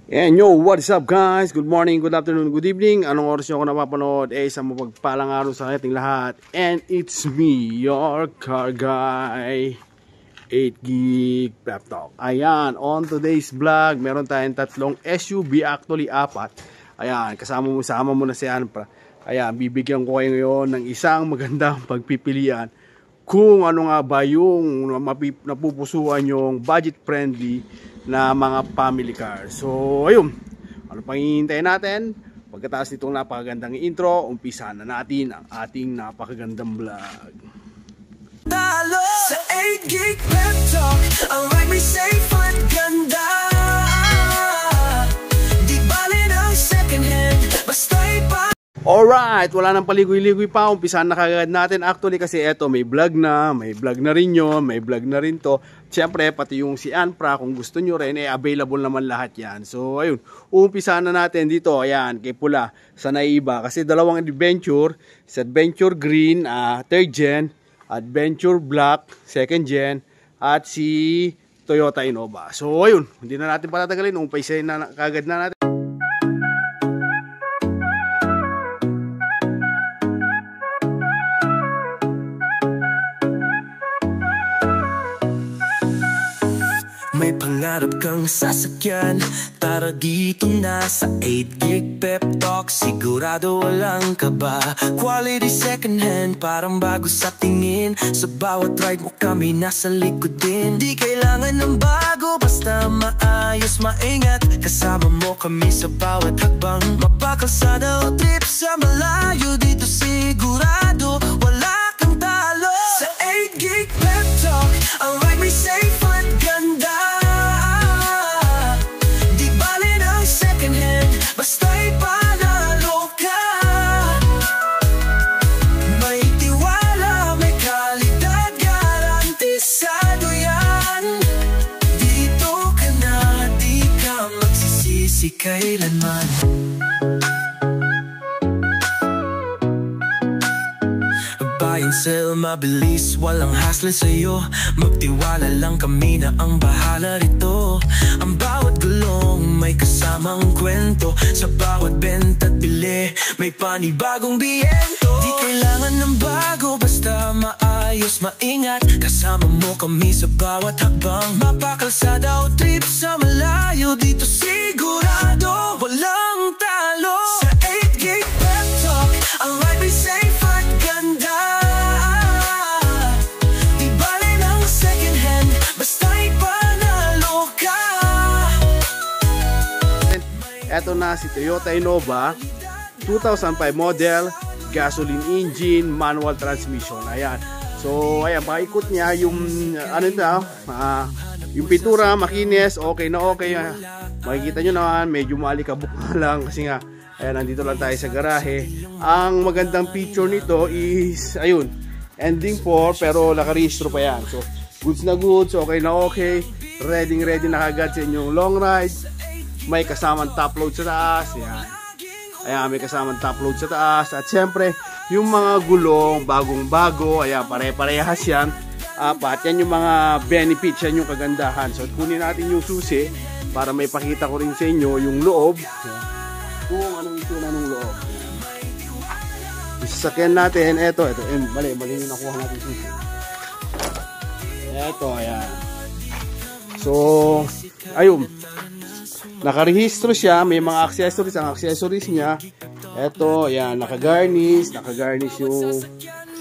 And yo, what's up guys? Good morning, good afternoon, good evening. Anong oras nyo ako napapanood? Sa mapagpalang araw sa ating lahat. And it's me, your car guy, 8Geek Pep Talk. Ayan, on today's vlog, meron tayong tatlong SUV, actually apat. Ayan, kasama mo na si Anpra. Ayan, bibigyan ko kayo ngayon ng isang magandang pagpipilian kung ano nga ba yung napupusuan yung budget friendly na mga family car. So ayun, ano pang hihintayin natin? Pagkatapos nitong napakagandang intro, umpisa na natin ang ating napakagandang vlog. Talo sa 8Geek Pep Talk, ang ride may safe at ganda. Di bali ng second hand, basta'y pa. Alright, wala nang paligoy-ligoy pa, umpisahan na kagad natin. Actually kasi eto, may vlog na rin yun, may vlog na rin to. Siyempre, pati yung si Anpra, kung gusto nyo rin, available naman lahat yan. So, ayun, umpisahan na natin dito, ayan, kay Pula, sa Naiba. Kasi dalawang adventure, sa Adventure Green, 3rd gen, Adventure Black, 2nd gen, at si Toyota Innova. So, ayun, hindi na natin patatagalin, umpisahan na kagad na natin. May pangarap kang sasakyan, tara dito na sa 8Geek Pep Talk. Sigurado walang kaba, quality second hand, parang bago sa tingin. Sa bawat ride mo kami nasa likod din. Di kailangan ng bago, basta maayos, maingat. Kasama mo kami sa bawat hakbang. Mapakalsada o trip sa malayo, dito sigurado wala kang talo. Sa 8Geek Pep Talk, ang ride may safe at ganda. Basta'y panalo ka. May tiwala, may kalidad, garantisado yan. Dito ka na, di ka magsisisi kailanman. Buy and sell, mabilis, walang hassle sa'yo. Magtiwala lang kami na ang bahala rito. Ang bawat gulong may kasamang kwento. Sa bawat benta at bili, may panibagong biyento. Di kailangan ng bago, basta maayos, maingat. Kasama mo kami sa bawat hakbang. Mapakalsada o trip sa malayo, dito sigurado walang talo. Sa 8Geek Pep Talk, ang ride may safe at ganda. Di bali ng second hand, basta'y panalo ka. Eto na si Toyota Innova 2005 model, gasoline engine, manual transmission. Ayan. So, ayan, paikot niya yung ano ito, yung pintura, makinis, okay na okay. Makikita nyo naman, medyo maalikabok lang kasi nga, ayan, nandito lang tayo sa garahe. Ang magandang feature nito is, ayun, ending 4 pero nakarehistro pa yan. So, goods na goods, okay na okay. Ready na kagad sa inyong long ride. May kasamang top load sa taas. Yan. Ayan, may kasamang top load sa taas. At syempre, yung mga gulong, bagong-bago. Ayan, pare-parehas yan. Apat, yan yung mga benefits, yan yung kagandahan. So, kunin natin yung susi para may pakita ko rin sa inyo yung loob. Ayan. Kung anong itsura ng loob. Isasakyan natin. Ito. Mali yung nakuha natin susi. Ito, ayan. So, ayun. Nakarehistro siya, may mga accessories. Ang accessories niya, eto, yan, nakagarnish yung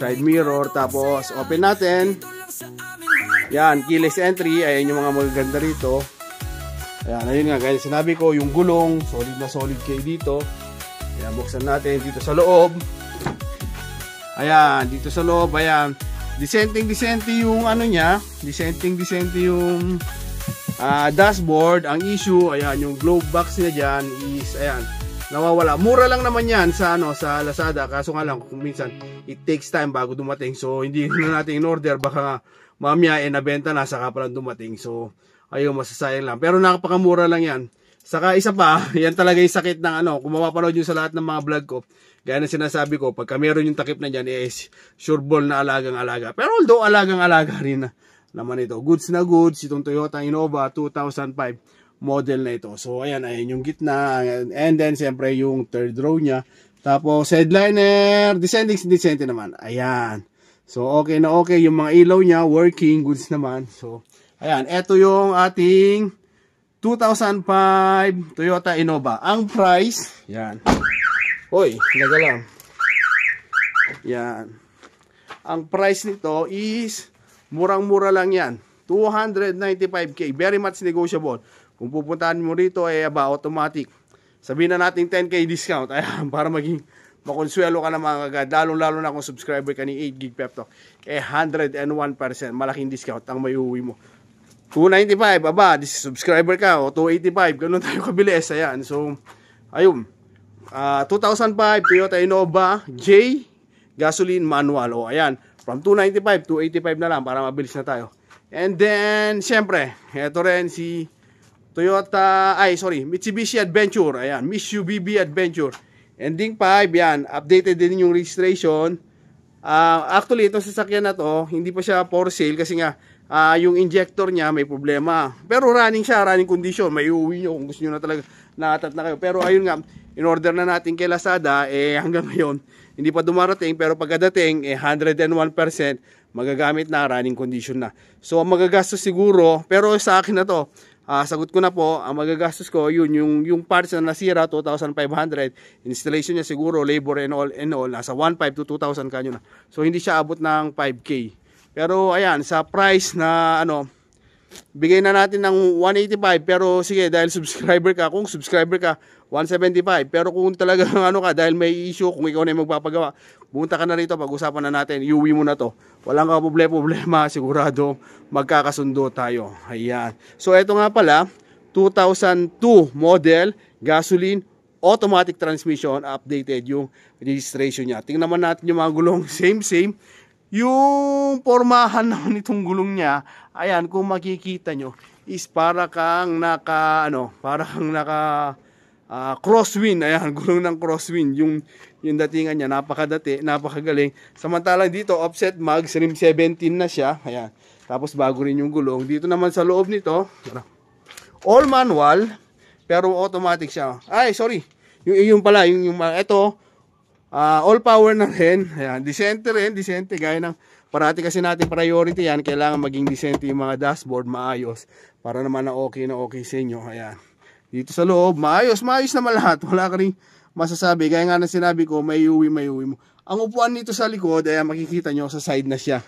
side mirror. Tapos, open natin. Yan, keyless entry. Ayan yung mga magaganda rito. Ayan, ayun nga, guys, sinabi ko, yung gulong, solid na solid kayo dito. Ayan, buksan natin dito sa loob. Ayan, dito sa loob, ayan. Dissenting yung ano niya. Dissenting yung dashboard. Ang issue, ayan, yung glove box niya dyan is, ayan, nawawala. Mura lang naman yan sa Lazada, kaso nga lang kung minsan it takes time bago dumating. So hindi na natin in order, baka mamaya nabenta na saka pa lang dumating. So ayun, masasayang lang, pero napakamura lang yan. Saka isa pa, yan talaga yung sakit ng kung mapapanood nyo sa lahat ng mga vlog ko, gaya na sinasabi ko, pagka meron yung takip na dyan is sure ball na alagang-alaga. Pero although alagang-alaga rin naman ito. Goods na goods, itong Toyota Innova 2005 model na ito. So ayan, ayan yung gitna, and then siyempre yung third row niya. Tapos headliner, descending naman. Ayan. So okay na okay yung mga ilaw niya, working goods naman. So ayan, ito yung ating 2005 Toyota Innova. Ang price, yan. Hoy, laga lang. Yan. Ang price nito is murang-mura lang yan. 295k. Very much negotiable. Kung pupuntahan mo rito, automatic. Sabihin na natin 10k discount. Ayan, para maging makonsuelo ka na mga kagad. Lalo-lalo na kung subscriber ka ni 8GB Pep Talk. 101%. Malaking discount ang may uwi mo. 295, subscriber ka. O 285, ganun tayo kabilis. Ayan, so, ayun. 2005 Toyota Innova J gasoline manual. O, ayan. From 295, 285 na lang para mabilis na tayo. And then, syempre, ito rin si Mitsubishi Adventure. Ayan, Mitsubishi Adventure. Ending 5, yan. Updated din yung registration. Actually, itong sasakyan na to, hindi pa siya for sale kasi nga, yung injector niya may problema. Pero running siya, running condition. May uuwi nyo kung gusto nyo na talaga nakatat na kayo. Pero ayun nga, in order na natin kay Lazada, hanggang ngayon, hindi pa dumarating. Pero pagkadating, 101%, magagamit na, running condition na. So, ang magagastos siguro, pero sa akin na to, sagot ko na po, ang magagastos ko, yun, yung parts na nasira, 2,500. Installation niya siguro, labor and all, nasa 1,500 to 2,000 kanyo na. So, hindi siya abot ng 5K. Pero, ayan, sa price na, bigay na natin ng 185. Pero, sige, dahil subscriber ka, kung subscriber ka, 175. Pero kung talagang dahil may issue, kung ikaw na yung magpapagawa, pumunta ka na rito, pag-usapan na natin, iuwi mo na to. Walang problema, sigurado magkakasundo tayo. Ayan. So, ito nga pala, 2002 model, gasoline, automatic transmission, updated yung registration niya. Tingnan naman natin yung mga gulong, same. Yung pormahan naman itong gulong niya, ayan, kung makikita nyo, is para kang naka crosswind. Ayan, gulong ng crosswind. Yung datingan niya, napakagaling. Samantalang dito, offset mags, rim 17 na siya. Ayan. Tapos bago rin yung gulong. Dito naman sa loob nito, all manual, pero automatic siya. Ay, sorry. Yung pala, ito, all power na rin. Ayan, decente, gaya ng parati kasi natin priority yan. Kailangan maging decente yung mga dashboard, maayos. Para naman na okay sa inyo. Ayan. Dito sa loob, maayos naman lahat. Wala ka rin masasabi. Gaya nga na sinabi ko, may uwi mo. Ang upuan nito sa likod, ayan, makikita nyo sa side na siya.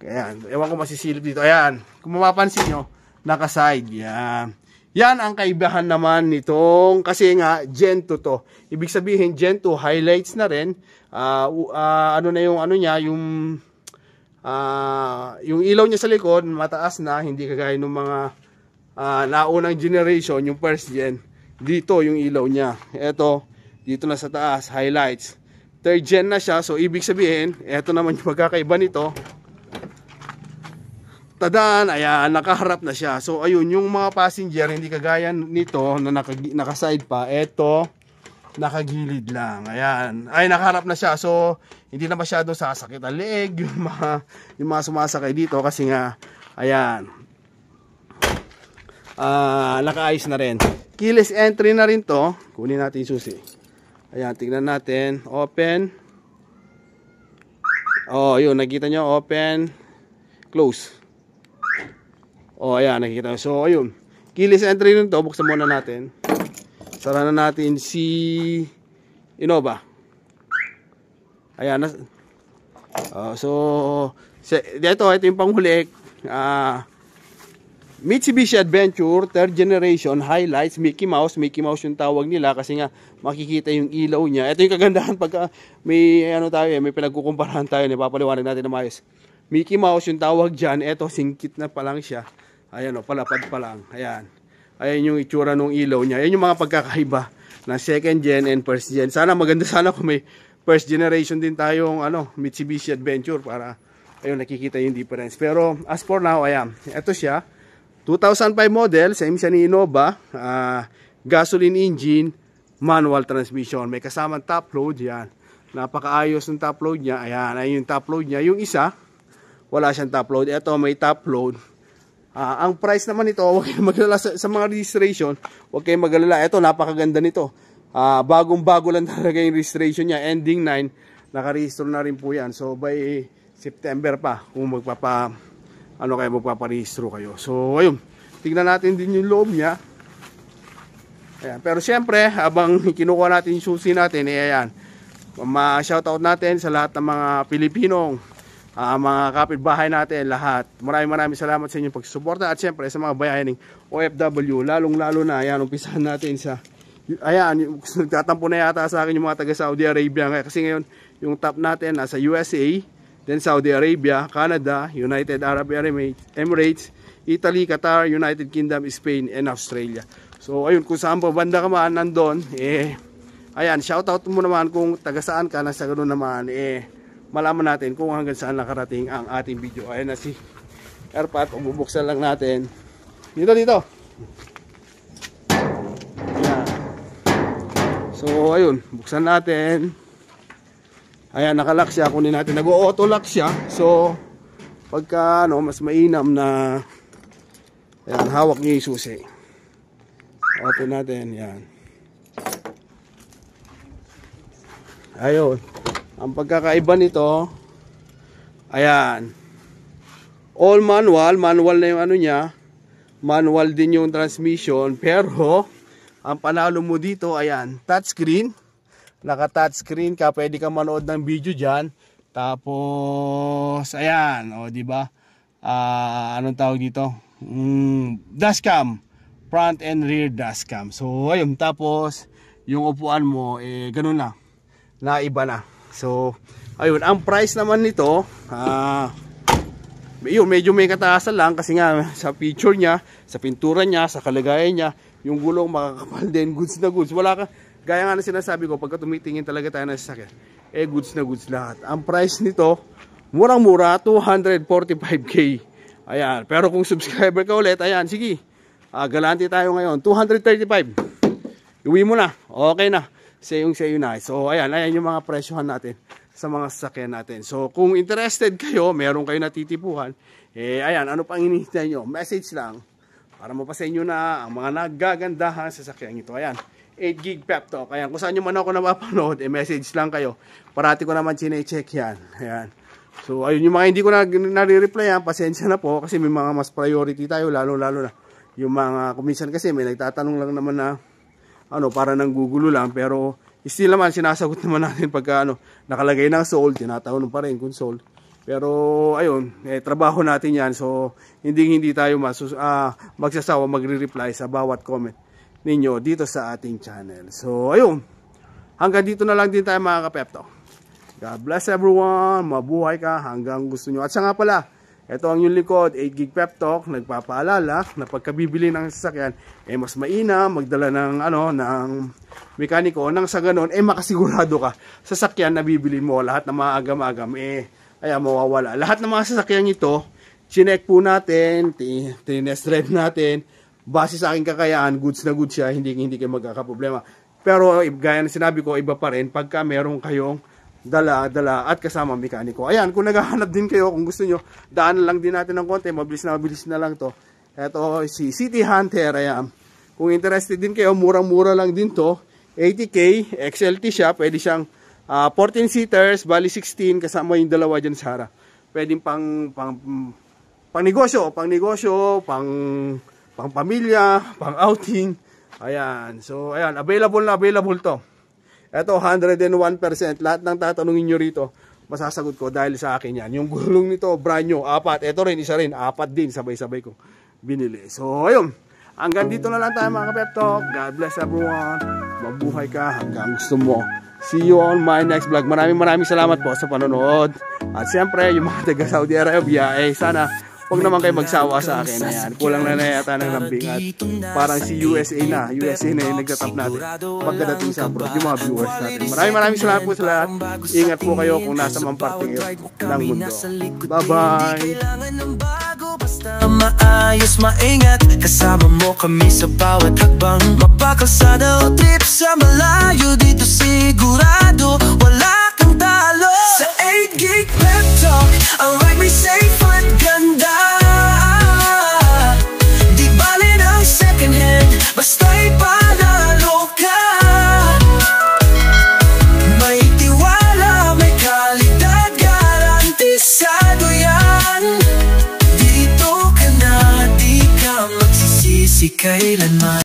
Ayan, ewan ko masisilip dito. Ayan, kung mapapansin nyo, naka-side. Yan ang kaibahan naman nitong, kasi nga, Gen 2 to. Ibig sabihin, Gen 2 highlights na rin. Yung ilaw niya sa likod, mataas na, hindi kagaya ng mga naunang generation, yung first gen, dito yung ilaw niya. Ito, dito na sa taas, highlights. Third gen na siya, so ibig sabihin, ito naman yung magkakaiba nito. Tadaan, ayan, nakaharap na siya. So ayun, yung mga passenger, hindi kagaya nito na nakaside pa. Ito, nakagilid lang. Ayan, ay nakaharap na siya. So hindi na masyado sasakit ang leeg yung mga sumasakay dito kasi nga, ayan, nakaayos na rin. Keyless entry na rin to. Kunin natin yung susi. Ayan, tignan natin. Open. Oh, yun, nakita nyo, open, close. Oh, ayan, nakikita nyo. So, ayun, keyless entry rin to. Buksan muna natin. Sara na natin si Innova. Ayan. Ito yung panghuli. Mitsubishi Adventure, 3rd generation, highlights, Mickey Mouse yung tawag nila kasi nga makikita yung ilaw niya. Ito yung kagandahan pagka may may pinagkukumparahan tayo, napapaliwanag natin na maayos. Mickey Mouse yung tawag diyan, ito singkit na pa lang siya. Ayan palapad pa lang. Ayan. Ayan yung itsura ng ilaw niya. Ayan yung mga pagkakaiba ng 2nd gen and 1st gen. Maganda kung may 1st generation din tayong Mitsubishi Adventure para ayun nakikita yung difference. Pero as for now, ayan, ito siya. 2005 model, same siya ni Innova, gasoline engine, manual transmission. May kasamang top load, yan. Napakaayos ng top load niya. Ayan, ayun yung top load niya. Yung isa, wala siyang top load. Ito may top load. Ang price naman ito, huwag kayong magalala sa mga registration, huwag kayong magalala. Ito, napakaganda nito. Bagong-bago lang talaga yung registration niya. Ending 9, nakarehistro na rin po yan. So, by September pa, kung magpaparehistro kayo. So, ayun. Tignan natin din yung loob niya. Ayan. Pero syempre, habang kinukuha natin yung susi natin, ayan. Ma-shoutout natin sa lahat ng mga Pilipinong, mga kapitbahay natin, lahat. Maraming salamat sa inyong pagsusuporta. At syempre, sa mga bayaning OFW, lalong-lalo na, ayan, umpisahan natin sa, ayan, nagtatampo na yata sa akin yung mga taga Saudi Arabia. Kasi ngayon, yung top natin nasa USA, then Saudi Arabia, Canada, United Arab Emirates, Italy, Qatar, United Kingdom, Spain, and Australia. So ayun, kung saan pa banda ka man nandun, ayan, shoutout mo naman kung taga saan ka, nasa ganoon naman, malaman natin kung hanggang saan nakarating ang ating video. Ayan na si Airpat, bubuksan lang natin. Dito. Ayan. So ayun, buksan natin. Ayan, nakalock siya, kunin natin, nag-auto lock siya. So pagka mas mainam na, ayan, hawak niyo yung susi. Open natin, yan. Ayun. Ang pagkakaiba nito, ayan. All manual na yung ano niya. Manual din yung transmission. Pero, ang panalo mo dito, ayan, touchscreen. Naka-touchscreen ka, pwede ka manood ng video dyan. Tapos, ayan, o, diba? Anong tawag dito? Dashcam. Front and rear dashcam. So ayun, tapos yung upuan mo ganun na, naiba na. So ayun, ang price naman nito, yun, medyo may kataasan lang kasi nga sa picture niya, sa pintura niya, sa kalagayan niya, yung gulong makakapal din, goods na goods. Wala ka, gaya nga na sinasabi ko, pagka tumitingin talaga tayo ng sasakyan, goods na goods lahat. Ang price nito, murang-mura, 245k. Ayan, pero kung subscriber ka ulit, ayan, sige, galante tayo ngayon, 235. Iwi mo na, okay na, sayong na. So ayan yung mga presyohan natin sa mga sasakyan natin. So kung interested kayo, meron kayo natitipuhan, ayan, ano pang hinihintay nyo? Message lang para mapasa inyo na ang mga nagagandahan sa sasakyan ito. Ayan, 8 gig pep talk. Ayan, kung saan nyo man ako napapanood, message lang kayo. Parati ko naman chine-check yan. Ayan. So ayun, yung mga hindi ko na nare-reply, pasensya na po kasi may mga mas priority tayo, lalo-lalo na yung mga kuminsan kasi may nagtatanong lang naman na para nang gugulo lang, pero still naman sinasagot naman natin pagka nakalagay ng sold, tinatanong pa rin kung sold. Pero ayun, trabaho natin yan, so hindi tayo magsasawa magre-reply sa bawat comment ninyo dito sa ating channel. So ayun, hanggang dito na lang din tayo mga kapepto. God bless everyone, mabuhay ka hanggang gusto nyo. At siya nga pala, ito ang yung likod, 8 gig pep talk, nagpapaalala na pagkabibili ng sasakyan, mas mainam magdala ng ng mekaniko nang sa ganon makasigurado ka sasakyan na bibili mo, lahat ng mga agam-agam mawawala. Lahat ng mga sasakyan ito, chinek po natin, tinest drive natin, base sa aking kakayaan, goods na goods siya, hindi kayo magkakaproblema. Pero gaya na sinabi ko, iba pa rin pagka meron kayong dala at kasama mekaniko. Ayan, kung naghahanap din kayo, kung gusto nyo, daanan lang din natin ng konti, mabilis na lang to. Ito si City Hunter. Ayan, kung interested din kayo, murang-mura lang din to, 80k, XLT siya, pwede siyang 14 seaters, bali 16, kasama yung dalawa dyan sa harap. Pwedeng pang negosyo, pang pamilya, pang outing. Ayan, so ayan, available to. Ito, 101%. Lahat ng tatanungin nyo rito, masasagot ko dahil sa akin yan. Yung gulong nito, brand new, 4. Ito rin, isa rin, 4 din, sabay-sabay ko binili. So, ayun. Hanggang dito na lang tayo mga ka-pep talk. God bless everyone. Mabuhay ka hanggang gusto mo. See you on my next vlog. Maraming salamat po sa panonood. At siyempre, yung mga taga Saudi Arabia, sana huwag naman kayo magsawa sa akin. Ayan, kulang na yata ng lambing at parang si USA na yung nagtatap natin pagkadating sa abroad, yung mga viewers natin. Maraming salamat po sa lahat. Ingat po kayo kung nasa mang parte ng mundo. Bye-bye! Maayos, maingat, kasama mo kami sa bawat hakbang. Mapakalsada o trip sa malayo, dito sigurado wala kang talo. Sa 8 gig pep talk, ang ride may safe at ganda. masisisi kailanman.